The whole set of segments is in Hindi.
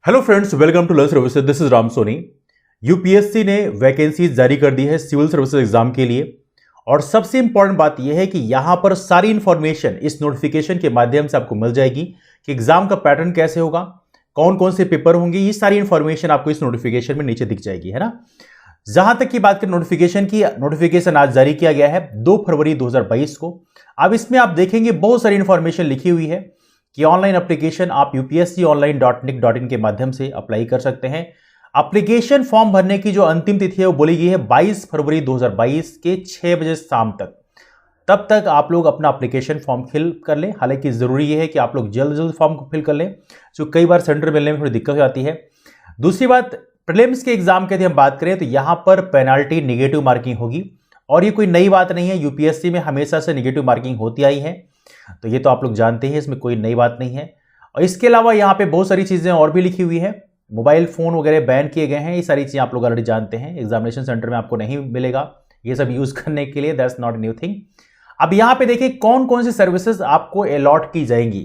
Hello friends, welcome to learn services. This is Ram Soni. UPSC ने वैकेंसी जारी कर दी है सिविल सर्विसेज एग्जाम के लिए। और सबसे इंपॉर्टेंट बात यह है कि यहां पर सारी इंफॉर्मेशन इस नोटिफिकेशन के माध्यम से आपको मिल जाएगी कि एग्जाम का पैटर्न कैसे होगा, कौन कौन से पेपर होंगे, ये सारी इंफॉर्मेशन आपको इस नोटिफिकेशन में नीचे दिख जाएगी, है ना। जहां तक की बात करें नोटिफिकेशन आज जारी किया गया है 2 फरवरी 2022 को। अब इसमें आप देखेंगे बहुत सारी इंफॉर्मेशन लिखी हुई है कि ऑनलाइन एप्लीकेशन आप upsconline.nic.in के माध्यम से अप्लाई कर सकते हैं। एप्लीकेशन फॉर्म भरने की जो अंतिम तिथि है वो बोली गई है 22 फरवरी 2022 के 6 बजे शाम तक। तब तक आप लोग अपना एप्लीकेशन फॉर्म फिल कर लें। हालांकि जरूरी यह है कि आप लोग जल्द जल्द फॉर्म को फिल कर लें, जो कई बार सेंटर मिलने में थोड़ी दिक्कत हो जाती है। दूसरी बात, प्रीलिम्स के एग्जाम की यदि हम बात करें तो यहां पर पेनाल्टी निगेटिव मार्किंग होगी। और ये कोई नई बात नहीं है, यूपीएससी में हमेशा से निगेटिव मार्किंग होती आई है, तो ये तो आप लोग जानते हैं, इसमें कोई नई बात नहीं है। और इसके अलावा यहाँ पे बहुत सारी चीजें और भी लिखी हुई है। मोबाइल फोन वगैरह बैन किए गए हैं, ये सारी चीजें आप लोग ऑलरेडी जानते हैं। एग्जामिनेशन सेंटर में आपको नहीं मिलेगा ये सब यूज करने के लिए, दैट्स नॉट न्यू थिंग। अब यहाँ पे देखिए कौन कौन सी सर्विसेज आपको अलॉट की जाएंगी।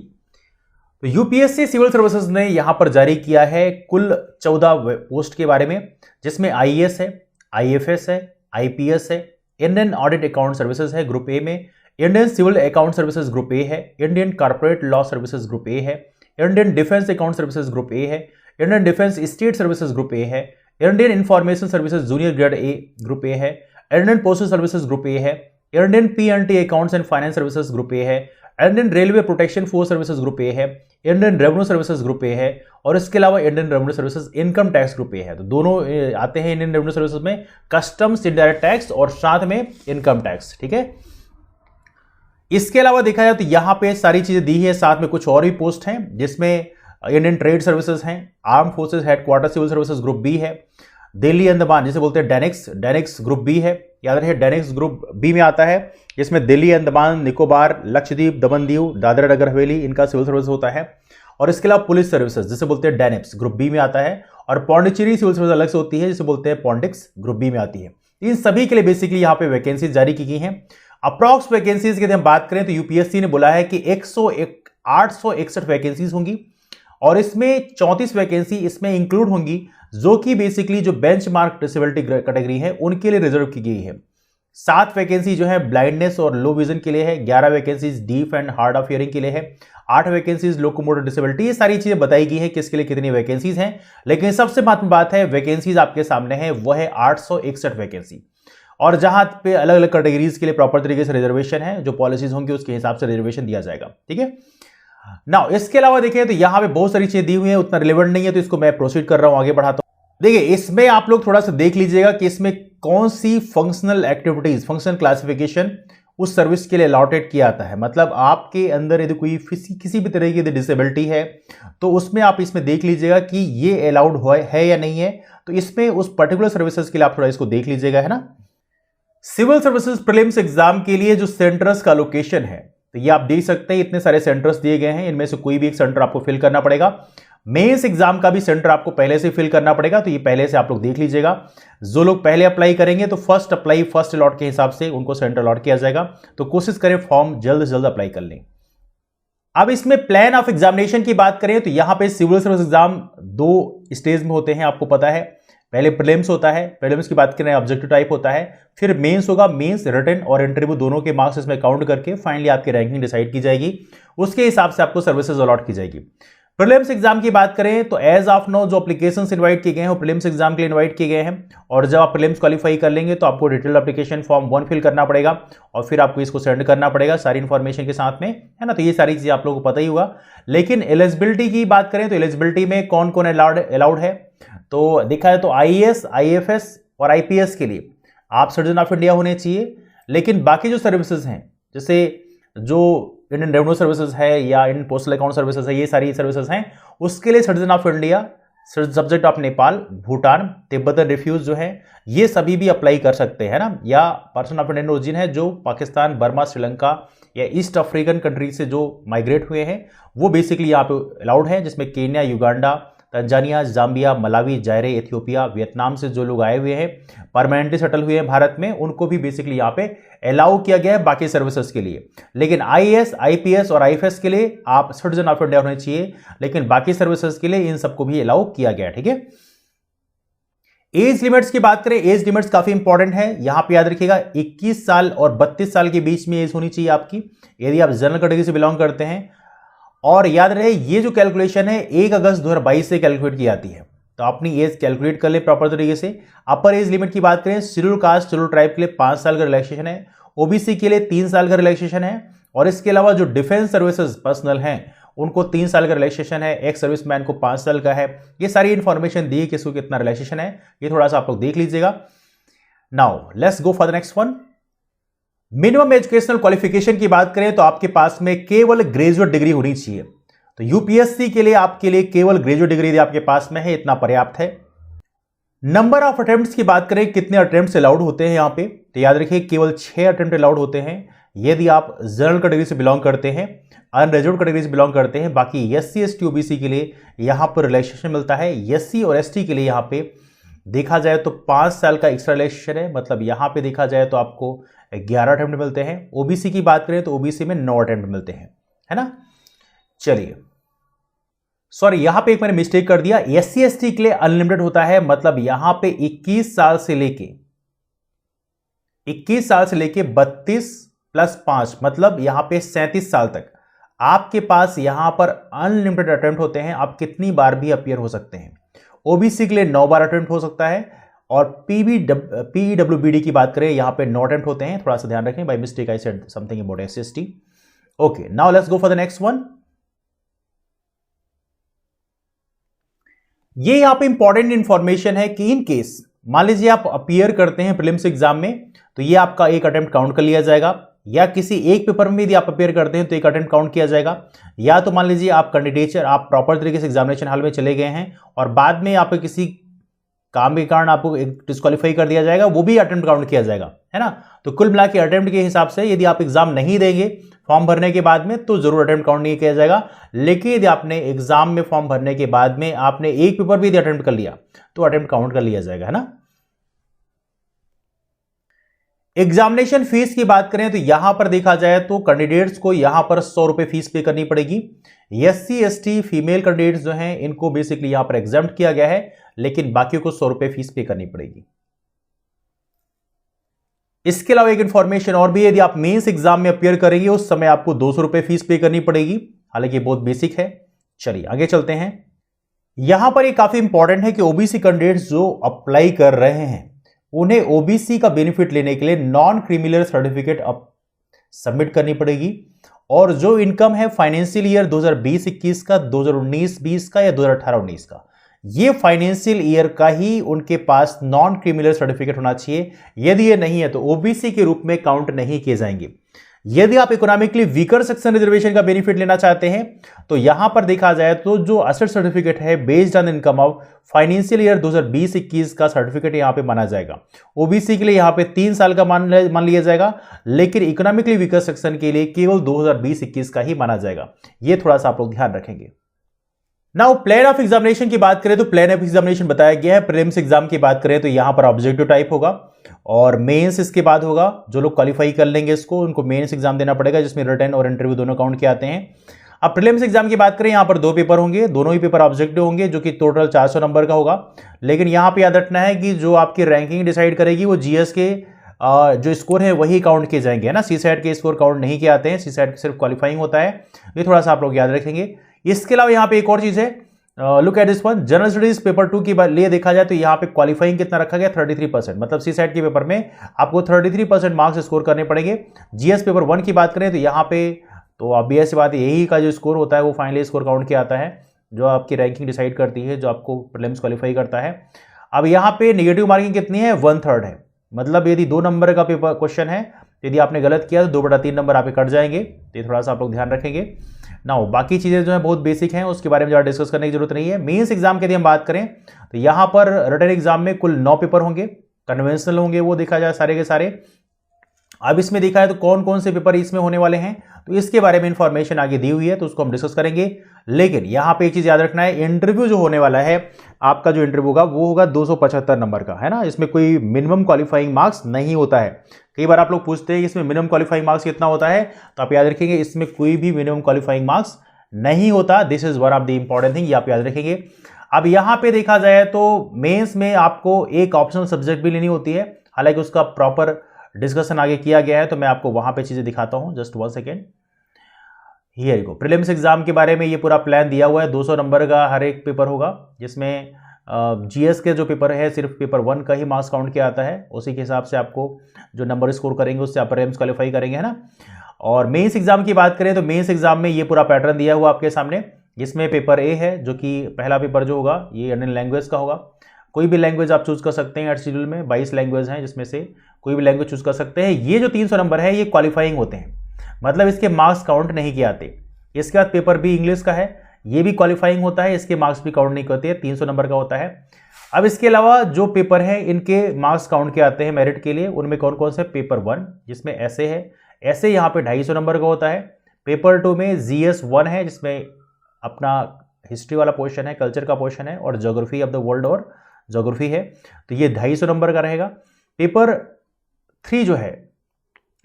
तो यूपीएससी सिविल सर्विसेज ने यहां पर जारी किया है कुल 14 पोस्ट के बारे में, जिसमें आईएएस है, आईएफएस है, आईपीएस है, इंडियन ऑडिट अकाउंट सर्विसेज है ग्रुप ए में, Indian civil account services group A है, Indian corporate law services group A है, Indian defence account services group A है, Indian defence state services group A है, Indian information services junior grade A group A है, Indian postal services group A है, Indian PNT accounts and finance services group A है, Indian railway protection force services group A है, Indian revenue services group A है, और इसके अलावा Indian revenue services income tax group A है। तो दोनों आते हैं इंडियन रेवेन्यू सर्विसेज में, कस्टम्स, इनडायरेक्ट टैक्स और साथ में इनकम टैक्स, ठीक है। इसके अलावा देखा जाए तो यहां पे सारी चीजें दी है, साथ में कुछ और भी पोस्ट हैं जिसमें इंडियन ट्रेड सर्विसेज हैं, arm forces headquarter civil services group B है, दिल्ली अंडमान जिसे बोलते हैं डेनिक्स ग्रुप बी है। याद रहे डेनिक्स ग्रुप बी में आता है, जिसमें दिल्ली अंडमान निकोबार लक्षद्वीप दमन दीव दादरा नगर हवेली इनका सिविल सर्विस होता है। और इसके अलावा पुलिस सर्विसेज जिसे बोलते हैं डेनिप्स ग्रुप बी में आता है, और पौंडीचेरी सिविल सर्विस अलग से होती है जिसे बोलते हैं पॉन्डिक्स ग्रुप बी में आती है। इन सभी के लिए बेसिकली यहाँ पे वैकेंसीज जारी की गई हैं। अप्रॉक्स वैकेंसीज की हम बात करें तो यूपीएससी ने बोला है कि 861 वैकेंसीज होंगी, और इसमें 34 वैकेंसी इसमें इंक्लूड होंगी जो कि बेसिकली जो बेंचमार्क डिसेबिलिटी कैटेगरी है उनके लिए रिजर्व की गई है। 7 वैकेंसी जो है ब्लाइंडनेस और लो विजन के लिए है, 11 vacancies deaf and hard of hearing के लिए है, 8 वैकेंसीज लोकोमोटर डिसेबिलिटी। ये सारी चीजें बताई गई है किसके लिए कितनी वैकेंसीज हैं। लेकिन सबसे महत्वपूर्ण बात है, वैकेंसीज आपके सामने है वो है 861 वैकेंसी। और जहां पे अलग अलग कैटेगरीज के लिए प्रॉपर तरीके से रिजर्वेशन है, जो पॉलिसीज होंगी उसके हिसाब से रिजर्वेशन दिया जाएगा, ठीक है। नाउ इसके अलावा देखिए तो यहां पे बहुत सारी चीजें दी हुई है, उतना रिलेवेंट नहीं है तो इसको मैं प्रोसीड कर रहा हूं, आगे बढ़ाता हूं। देखिए इसमें आप लोग थोड़ा सा देख लीजिएगा कि इसमें कौन सी फंक्शनल एक्टिविटीज, फंक्शनल क्लासिफिकेशन उस सर्विस के लिए अलॉटेड किया जाता है। मतलब आपके अंदर यदि कोई किसी भी तरह की डिसेबिलिटी है तो उसमें आप इसमें देख लीजिएगा कि ये अलाउड है या नहीं है। तो इसमें उस पर्टिकुलर सर्विसेज के लिए आप थोड़ा इसको देख लीजिएगा, है ना। सिविल सर्विसेज प्रीलिम्स एग्जाम के लिए जो सेंटर्स का लोकेशन है, तो ये आप देख सकते हैं इतने सारे सेंटर्स दिए गए हैं, इनमें से कोई भी एक सेंटर आपको फिल करना पड़ेगा। मेंस एग्जाम का भी सेंटर आपको पहले से फिल करना पड़ेगा, तो ये पहले से आप लोग देख लीजिएगा। जो लोग पहले अप्लाई करेंगे तो फर्स्ट अप्लाई फर्स्ट अलॉट के हिसाब से उनको सेंटर अलॉट किया जाएगा। तो कोशिश करें फॉर्म जल्द से जल्द अप्लाई कर लें। अब इसमें प्लान ऑफ एग्जामिनेशन की बात करें तो यहां पे सिविल सर्विस एग्जाम 2 स्टेज में होते हैं, आपको पता है। पहले प्रीलिम्स होता है, प्रीलिम्स की बात करें ऑब्जेक्टिव टाइप होता है, फिर मेंस होगा, मेंस रिटन और इंटरव्यू दोनों के मार्क्स इसमें काउंट करके फाइनली आपकी रैंकिंग डिसाइड की जाएगी, उसके हिसाब से आपको सर्विसेज अलॉट की जाएगी। प्रीलिम्स एग्जाम की बात करें तो एज ऑफ नो जो एप्लीकेशंस इनवाइट किए गए हैं वो प्रीलिम्स एग्जाम के लिए इनवाइट किए गए हैं, और जब आप प्रीलिम्स क्वालिफाई कर लेंगे तो आपको डिटेल एप्लीकेशन फॉर्म 1 फिल करना पड़ेगा और फिर आपको इसको सेंड करना पड़ेगा सारी इंफॉर्मेशन के साथ में, है ना। तो ये सारी चीजें आप लोगों को पता ही होगा। लेकिन एलिजिबिलिटी की बात करें तो एलिजिबिलिटी में कौन कौन अलाउड है, तो देखा जाए तो आईएएस, आईएफएस और आईपीएस के लिए आप सिटीजन ऑफ इंडिया होने चाहिए। लेकिन बाकी जो सर्विसेज हैं, जैसे जो इंडियन रेवेन्यू सर्विसेज है या इंडियन पोस्टल अकाउंट सर्विसेज है, ये सारी सर्विसेज हैं, उसके लिए citizen of India, subject of Nepal, Bhutan, Tibetan refugee जो है ये सभी भी अप्लाई कर सकते हैं ना। या पर्सन ऑफ इंडियन ओरिजिन है जो पाकिस्तान, बर्मा, श्रीलंका या ईस्ट अफ्रीकन कंट्री से जो माइग्रेट हुए हैं वो बेसिकली यहाँ पे अलाउड है, जिसमें Kenya, Uganda, Tanzania, Zambia, Malawi, जायरे, Ethiopia, Vietnam से जो लोग आए हुए हैं, परमानेंटली सेटल हुए हैं भारत में, उनको भी बेसिकली यहाँ पे अलाउ किया गया है बाकी सर्विसेज के लिए। लेकिन आईएएस, आईपीएस और आईएफएस के लिए आप सिटीजन ऑफ इंडिया होने चाहिए, लेकिन बाकी सर्विसेज के लिए इन सबको भी अलाउ किया गया है। ठीक है। एज लिमिट्स की बात करें, एज लिमिट्स काफी इंपॉर्टेंट है। यहां पे याद रखिएगा 21 साल और 32 साल के बीच में एज होनी चाहिए आपकी, यदि आप जनरल कैटेगरी से बिलोंग करते हैं। और याद रहे ये जो कैलकुलेशन है 1 अगस्त 2022 से कैलकुलेट की जाती है, तो अपनी एज कैलकुलेट कर ले प्रॉपर तरीके से। अपर एज लिमिट की बात करें, शेड्यूल कास्ट, शेड्यूल ट्राइब के लिए 5 साल का रिलैक्सेशन है, ओबीसी के लिए 3 साल का रिलैक्सेशन है, और इसके अलावा जो डिफेंस सर्विसेज पर्सनल हैं उनको 3 साल का रिलैक्सेशन है, एक सर्विसमैन को 5 साल का है। ये सारी इंफॉर्मेशन दी है किसको कितना रिलैक्सेशन है, ये थोड़ा सा आप लोग देख लीजिएगा। Now let's go for the next one. Minimum educational qualification की बात करें तो आपके पास में केवल ग्रेजुएट डिग्री होनी चाहिए। तो यूपीएससी के लिए आपके लिए केवल ग्रेजुएट डिग्री यदि आपके पास में है, इतना पर्याप्त है। नंबर ऑफ अटेम्प्ट्स की बात करें, कितने अटेम्प्ट्स अलाउड होते हैं यहां पे, तो याद रखिए केवल 6 अटेम्प्ट अलाउड होते हैं यदि आप जनरल कैटेगरी से बिलोंग करते हैं, अनरिजर्व्ड कैटेगरी से बिलोंग करते हैं। बाकी एससी, एसटी, ओबीसी के लिए यहां पर रिलैक्सेशन मिलता है। एससी और एसटी के लिए यहां पे देखा जाए तो 5 साल का एक्स्ट्रा रिलैक्सेशन है, मतलब यहां पे देखा जाए तो आपको 11 अटेम्प्ट मिलते हैं। ओबीसी की बात करें तो ओबीसी में 9 अटेम्प्ट मिलते हैं, है ना। चलिए, सॉरी यहां पे एक मैंने मिस्टेक कर दिया, एससी एसटी के लिए अनलिमिटेड होता है, मतलब यहां पे 21 साल से लेके 32 प्लस 5 मतलब यहां पे 37 साल तक आपके पास यहां पर अनलिमिटेड अटेम्प्ट होते हैं, आप कितनी बार भी अपीयर हो सकते हैं। ओबीसी के लिए 9 बार अटेम्प्ट हो सकता है, और पीडब्ल्यूबीडी की बात करें यहां पे 9 अटेम्प्ट होते हैं, थोड़ा सा ध्यान रखें, by mistake I said something about SC ST. Okay, now let's go for the next one. ये यहां पे इंपॉर्टेंट इंफॉर्मेशन है कि इन केस मान लीजिए आप अपीयर करते हैं प्रीलिम्स एग्जाम में, तो ये आपका एक अटेम्प्ट काउंट कर लिया जाएगा, या किसी एक पेपर में यदि आप अपीयर करते हैं तो एक अटेम्प्ट काउंट किया जाएगा। या तो मान लीजिए आप कैंडिडेचर, आप प्रॉपर तरीके से एग्जामिनेशन हॉल में चले गए हैं और बाद में आप किसी काम के कारण आपको डिस्क्वालीफाई कर दिया जाएगा, वो भी अटेम्प्ट काउंट किया जाएगा, है ना। तो कुल मिला के अटेम्प्ट के हिसाब से यदि आप एग्जाम नहीं देंगे फॉर्म भरने के बाद में तो जरूर अटेम्प्ट काउंट नहीं किया जाएगा। लेकिन यदि आपने एग्जाम में फॉर्म भरने के बाद में आपने एक पेपर भी यदि अटेम्प्ट कर लिया तो अटेम्प्ट काउंट कर लिया जाएगा, है ना। एग्जामिनेशन फीस की बात करें तो यहां पर देखा जाए तो कैंडिडेट्स को यहां पर 100 रुपए फीस पे करनी पड़ेगी। एससी एसटी फीमेल कैंडिडेट्स जो हैं इनको बेसिकली यहां पर एग्जाम्प्ट किया गया है, लेकिन बाकियों को 100 रुपए फीस पे करनी पड़ेगी। इसके अलावा एक इंफॉर्मेशन और भी, यदि आप मेंस एग्जाम में अपीयर करेंगे उस समय आपको 200 रुपए फीस पे करनी पड़ेगी, हालांकि बहुत बेसिक है। चलिए आगे चलते हैं। यहां पर ये काफी इंपॉर्टेंट है कि ओबीसी कैंडिडेट्स जो अप्लाई कर रहे हैं उन्हें ओबीसी का बेनिफिट लेने के लिए नॉन क्रिमिनल सर्टिफिकेट अब सबमिट करनी पड़ेगी, और जो इनकम है फाइनेंशियल ईयर 2020-21 का, 2019-20 का या 2018-19 का, ये फाइनेंशियल ईयर का ही उनके पास नॉन क्रिमिनल सर्टिफिकेट होना चाहिए। यदि ये नहीं है तो ओबीसी के रूप में काउंट नहीं किए जाएंगे। यदि आप इकोनॉमिकली वीकर सेक्शन रिजर्वेशन का बेनिफिट लेना चाहते हैं तो यहां पर देखा जाए तो जो असेट सर्टिफिकेट है based on income of financial year 2020-21 का सर्टिफिकेट यहां पे माना जाएगा। ओबीसी के लिए यहां पे 3 साल का मान लिया जाएगा, लेकिन इकोनॉमिकली वीकर सेक्शन के लिए केवल 2020-21 का ही माना जाएगा। यह थोड़ा सा आप लोग ध्यान रखेंगे। नाउ प्लान ऑफ एग्जामिनेशन की बात करें तो प्लान ऑफ एग्जामिनेशन बताया गया है। प्रीलिम्स एग्जाम की बात करें तो यहां पर ऑब्जेक्टिव टाइप होगा और मेंस इसके बाद होगा। जो लोग क्वालिफाई कर लेंगे इसको, उनको मेंस एग्जाम देना पड़ेगा जिसमें रिटन और इंटरव्यू दोनों काउंट के आते हैं। अब प्रीलिम्स एग्जाम की बात करें, यहां पर 2 पेपर होंगे, दोनों ही पेपर ऑब्जेक्टिव होंगे जो कि टोटल 400 नंबर का होगा। लेकिन यहां पर याद रखना है कि जो आपकी रैंकिंग डिसाइड करेगी वो जीएस के जो स्कोर है वही काउंट किए जाएंगे, है ना। सीसैट के स्कोर काउंट नहीं किए आते हैं, सीसैट सिर्फ क्वालिफाइंग होता है। ये थोड़ा सा आप लोग याद रखेंगे। इसके अलावा यहाँ पे एक और चीज है, look at this one, general studies paper 2 के लिए देखा जाए तो यहाँ पे क्वालिफाइंग कितना रखा गया, 33%, मतलब सीसैट के पेपर में आपको 33% मार्क्स स्कोर करने पड़ेंगे। जीएस पेपर 1 की बात करें तो यहाँ पे तो ऑब्वियस सी बात है, यही का जो स्कोर होता है वो फाइनली स्कोर काउंट किया आता है, जो आपकी रैंकिंग डिसाइड करती है, जो आपको प्रीलिम्स क्वालिफाई करता है। अब यहाँ पे नेगेटिव मार्किंग कितनी है, 1/3 है, मतलब यदि 2 नंबर का पेपर क्वेश्चन है, यदि आपने गलत किया तो 2/3 नंबर आप कट जाएंगे। तो ये थोड़ा सा आप लोग ध्यान रखेंगे। नाउ बाकी चीज़ें जो है बहुत बेसिक हैं, उसके बारे में ज़्यादा डिस्कस करने की जरूरत नहीं है। मेंस एग्जाम की यदि हम बात करें तो यहाँ पर रिटन एग्जाम में कुल 9 पेपर होंगे, कन्वेंशनल होंगे, वो देखा जाए सारे के सारे। अब इसमें देखा है तो कौन कौन से पेपर इसमें होने वाले हैं, तो इसके बारे में इंफॉर्मेशन आगे दी हुई है, तो उसको हम डिस्कस करेंगे। लेकिन यहां पे एक चीज याद रखना है, इंटरव्यू जो होने वाला है आपका, जो इंटरव्यू होगा वो होगा 275 नंबर का, है ना। इसमें कोई मिनिमम क्वालिफाइंग मार्क्स नहीं होता है। कई बार आप लोग पूछते हैं कि इसमें मिनिमम क्वालिफाइंग मार्क्स कितना होता है, तो आप याद रखेंगे इसमें कोई भी मिनिमम क्वालिफाइंग मार्क्स नहीं होता। This is one of the important thing, ये आप याद रखेंगे। अब यहां पे देखा जाए तो मेंस में आपको एक ऑप्शनल सब्जेक्ट भी लेनी होती है, हालांकि उसका प्रॉपर डिस्कशन आगे किया गया है, तो मैं आपको वहां पे चीजें दिखाता हूं। Just 1 second, here you go. Prelims exam के बारे में ये पूरा प्लान दिया हुआ है। 200 नंबर का हर एक पेपर होगा, जिसमें जीएस के जो पेपर है सिर्फ पेपर 1 का ही मार्क्स काउंट किया आता है। उसी के हिसाब से आपको जो नंबर स्कोर करेंगे उससे आप प्रीलिम्स क्वालिफाई करेंगे, है ना। और मेंस एग्जाम की बात करें तो मेंस एग्जाम में ये पूरा पैटर्न दिया हुआ आपके सामने, जिसमें पेपर ए है, जो कि पहला पेपर जो होगा ये इंडियन लैंग्वेज का होगा। कोई भी लैंग्वेज आप चूज कर सकते हैं। शेड्यूल में 22 लैंग्वेज हैं, जिसमें से कोई भी लैंग्वेज चूज कर सकते हैं। ये जो 300 नंबर है ये क्वालिफाइंग होते हैं, मतलब इसके मार्क्स काउंट नहीं किए आते। इसके बाद पेपर बी इंग्लिश का है, ये भी क्वालिफाइंग होता है, इसके मार्क्स भी काउंट नहीं करते हैं, 300 नंबर का होता है। अब इसके अलावा जो पेपर है इनके मार्क्स काउंट किए आते हैं मेरिट के लिए, उनमें कौन कौन से, पेपर 1 जिसमें ऐसे है, ऐसे यहाँ पे 250 नंबर का होता है। पेपर 2 में जीएस 1 है, जिसमें अपना हिस्ट्री वाला पोर्शन है, कल्चर का पोर्शन है, और ज्योग्राफी ऑफ द वर्ल्ड और ज्योग्राफी है, तो ये 250 नंबर का रहेगा। पेपर 3 जो है,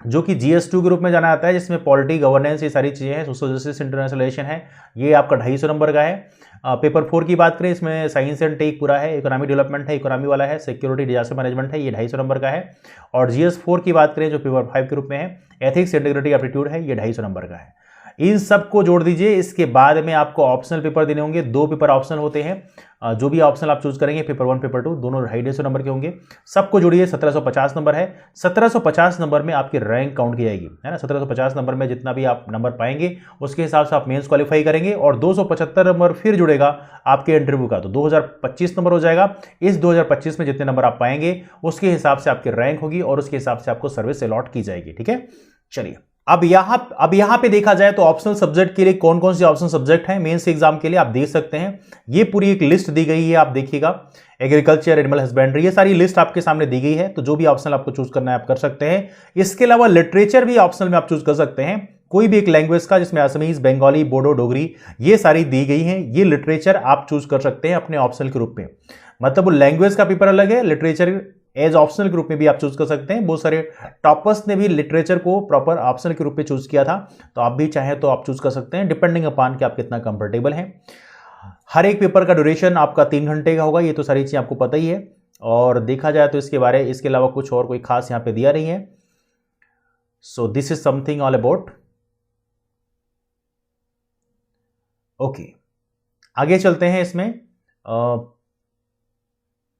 जो कि GS2 के रूप में जाना जाता है, जिसमें पॉलिटी, गवर्नेंस, ये सारी चीज़ें हैं, सोशल जस्टिस, इंटरनेशनल रिलेशन है, ये आपका 250 नंबर का है। पेपर 4 की बात करें, इसमें साइंस एंड टेक पूरा है, इकोनॉमी डेवलपमेंट है, इकोनॉमी वाला है, सिक्योरिटी डिजास्टर मैनेजमेंट है, ये 250 नंबर का है। और GS4 की बात करें, जो पेपर 5 के रूप में है, एथिक्स, इंटीग्रिटी, एप्टीट्यूड है, ये 250 नंबर का है। इन सबको जोड़ दीजिए। इसके बाद में आपको ऑप्शनल पेपर देने होंगे, 2 पेपर ऑप्शनल होते हैं। जो भी ऑप्शनल आप चूज करेंगे, पेपर 1, पेपर 2 दोनों 250 नंबर के होंगे। सबको जोड़िए, 1750 नंबर है। 1750 नंबर में आपकी रैंक काउंट की जाएगी, है ना। 1750 नंबर में जितना भी आप नंबर पाएंगे उसके हिसाब से आप मेंस क्वालिफाई करेंगे, और 275 नंबर फिर जुड़ेगा आपके इंटरव्यू का, तो 2025 नंबर हो जाएगा। इस 2025 में जितने नंबर आप पाएंगे उसके हिसाब से आपकी रैंक होगी, और उसके हिसाब से आपको सर्विस अलॉट की जाएगी, ठीक है। चलिए, अब यहां पे देखा जाए तो ऑप्शनल सब्जेक्ट के लिए कौन कौन से ऑप्शनल सब्जेक्ट हैं मेंस एग्जाम के लिए, आप देख सकते हैं। ये पूरी एक लिस्ट दी गई है, आप देखिएगा। एग्रीकल्चर, एनिमल हस्बेंड्री, ये सारी लिस्ट आपके सामने दी गई है, तो जो भी ऑप्शनल आपको चूज करना है आप कर सकते हैं। इसके अलावा लिटरेचर भी ऑप्शनल में आप चूज कर सकते हैं, कोई भी एक लैंग्वेज का, जिसमें असमीज, बंगाली, बोडो, डोगरी, ये सारी दी गई हैं। ये लिटरेचर आप चूज कर सकते हैं अपने ऑप्शनल के रूप में, मतलब वो लैंग्वेज का पेपर अलग है, लिटरेचर एज ऑप्शनल के रूप में भी आप चूज कर सकते हैं। बहुत सारे टॉपर्स ने भी लिटरेचर को प्रॉपर ऑप्शनल के रूप में चूज किया था, तो आप भी चाहें तो आप चूज कर सकते हैं, डिपेंडिंग अपॉन कि आप कितना कंफर्टेबल हैं। हर एक पेपर का ड्यूरेशन आपका 3 घंटे का होगा, ये तो सारी चीजें आपको पता ही है। और देखा जाए तो इसके अलावा कुछ और कोई खास यहां पे दिया नहीं है। So this is something all about. Okay, आगे चलते हैं। इसमें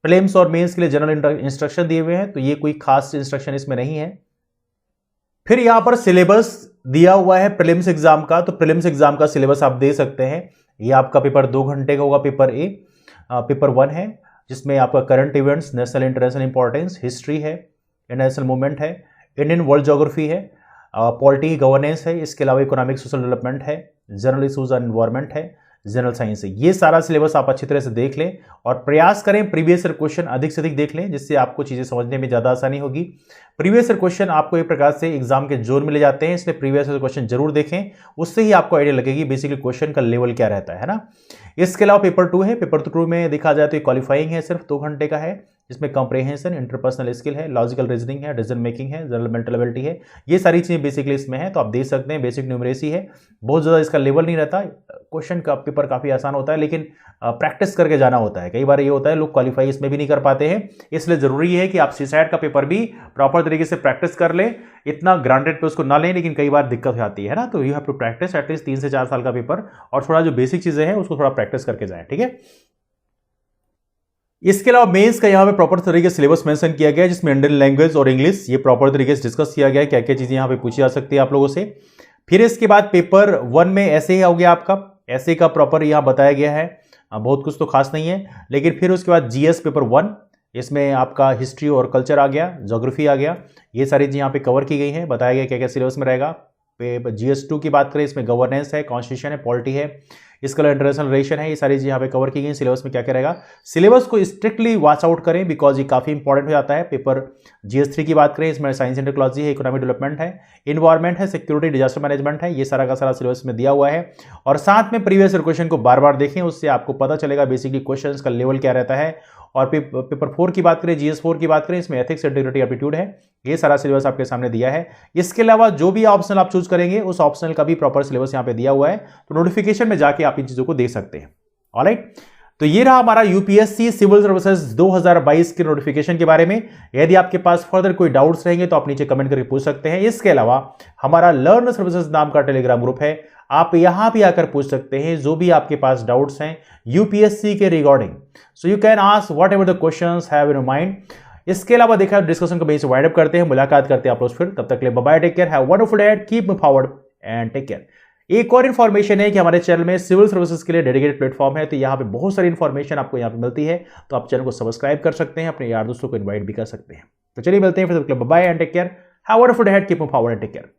प्रीलिम्स और मेंस के लिए जनरल इंस्ट्रक्शन दिए हुए हैं, तो ये कोई खास इंस्ट्रक्शन इसमें नहीं है। फिर यहां पर सिलेबस दिया हुआ है प्रीलिम्स एग्जाम का, तो प्रीलिम्स एग्जाम का सिलेबस आप दे सकते हैं। ये आपका पेपर 2 घंटे का होगा, पेपर ए। पेपर 1 है, जिसमें आपका current events, national international importance, history है, इंटरनेशनल मूवमेंट है, इंडियन वर्ल्ड ज्योग्राफी है, पॉलिटी, गवर्नेंस है, इसके अलावा इकोनॉमिक सोशल डेवलपमेंट है, जनरल इशूज एंड एनवायरमेंट है, जनरल साइंस है। ये सारा सिलेबस आप अच्छी तरह से देख लें और प्रयास करें प्रीवियस ईयर क्वेश्चन अधिक से अधिक देख लें, जिससे आपको चीजें समझने में ज्यादा आसानी होगी। प्रीवियस ईयर क्वेश्चन आपको एक प्रकार से एग्जाम के जोन में ले जाते हैं, इसलिए प्रीवियस ईयर क्वेश्चन जरूर देखें, उससे ही आपको आइडिया लगेगी बेसिकली क्वेश्चन का लेवल क्या रहता है ना। इसके अलावा पेपर 2 है, पेपर 2 में देखा जाए तो क्वालिफाइंग है, सिर्फ 2 घंटे का है, जिसमें कॉम्प्रिहेंशन, इंटरपर्सनल स्किल है, लॉजिकल रीजनिंग है, डिसीजन मेकिंग है, जनरल मेंटल एबिलिटी है, ये सारी चीजें बेसिकली इसमें है, तो आप देख सकते हैं। बेसिक न्यूमरेसी है, बहुत ज्यादा इसका लेवल नहीं रहता, क्वेश्चन का पेपर काफी आसान होता है, लेकिन प्रैक्टिस करके जाना होता है। कई बार ये होता है लोग क्वालिफाई इसमें भी नहीं कर पाते हैं, इसलिए जरूरी है कि आप सीसैट का पेपर भी प्रॉपर तरीके से प्रैक्टिस कर लें। इतना ग्रांटेड पे उसको ना लें, लेकिन कई बार दिक्कत आती है ना, तो you have to practice at least 3 से 4 साल का पेपर, और थोड़ा जो बेसिक चीजें हैं उसको थोड़ा प्रैक्टिस करके जाएं, ठीक है। इसके अलावा मेंस का यहाँ पे प्रॉपर तरीके से सिलेबस मेंशन किया गया है, जिसमें इंडियन लैंग्वेज और इंग्लिश ये प्रॉपर तरीके से डिस्कस किया गया है, क्या क्या चीजें यहाँ पे पूछी जा सकती है आप लोगों से। फिर इसके बाद पेपर 1 में ऐसे ही हो गया आपका, ऐसे का प्रॉपर यहाँ बताया गया है, बहुत कुछ तो खास नहीं है। लेकिन फिर उसके बाद जीएस पेपर 1, इसमें आपका हिस्ट्री और कल्चर आ गया, ज्योग्राफी आ गया, ये सारी चीज़ यहाँ पे कवर की गई हैं, बताया गया क्या क्या सिलेबस में रहेगा। GS2 की बात करें, इसमें गवर्नेंस है, कॉन्स्टिट्यूशन है, पॉलिटी है, इसका इंटरनेशनल रिलेशन है, ये सारी चीज़ यहाँ पे कवर की गई। सिलेबस में क्या क्या रहेगा, सिलेबस को स्ट्रिक्टली वॉच आउट करें बिकॉज ये काफ़ी इंपॉर्टेंट हो जाता है। पेपर GS3 की बात करें, इसमें साइंस एंड टेक्नोलॉजी है, इकोनॉमिक डेवलपमेंट है, इन्वायरमेंट है, सिक्योरिटी डिजास्टर मैनेजमेंट है, ये सारा का सारा सिलेबस में दिया हुआ है। और साथ में प्रीवियस क्वेश्चन को बार बार देखें, उससे आपको पता चलेगा बेसिकली क्वेश्चन का लेवल क्या रहता है। और पेपर 4 की बात करें, GS4 की बात करें, इसमें एथिक्स, इंटीग्रिटी, एप्टीट्यूड है, ये सारा सिलेबस आपके सामने दिया है। इसके अलावा जो भी ऑप्शनल आप चूज करेंगे उस ऑप्शनल का भी प्रॉपर सिलेबस यहाँ पे दिया हुआ है, तो नोटिफिकेशन में जाके आप इन चीजों को देख सकते हैं। ऑलराइट, तो ये रहा हमारा यूपीएससी सिविल सर्विसेज 2022 के नोटिफिकेशन के बारे में। यदि आपके पास फर्दर कोई डाउट्स रहेंगे तो आप नीचे कमेंट करके पूछ सकते हैं। इसके अलावा हमारा लर्न सर्विसेज नाम का टेलीग्राम ग्रुप है, आप यहां भी आकर पूछ सकते हैं जो भी आपके पास डाउट्स हैं यूपीएससी के regarding. So you can ask what ever the questions have in mind. इसके अलावा देखा डिस्कशन को वहीं से वाइंड अप करते हैं, मुलाकात करते हैं आप लोग फिर। तब तक के लिए bye bye, take care, have wonderful day, keep move forward and take care. एक और इन्फॉर्मेशन है कि हमारे चैनल में सिविल सर्विसेज के लिए डेडिकेटेड प्लेटफॉर्म है, तो यहाँ पे बहुत सारी इन्फॉर्मेशन आपको यहाँ पे मिलती है, तो आप चैनल को सब्सक्राइब कर सकते हैं, अपने यार दोस्तों को इन्वाइट भी कर सकते हैं। तो चलिए मिलते हैं फिर, bye and take care, have a wonderful day, keep move forward and take care.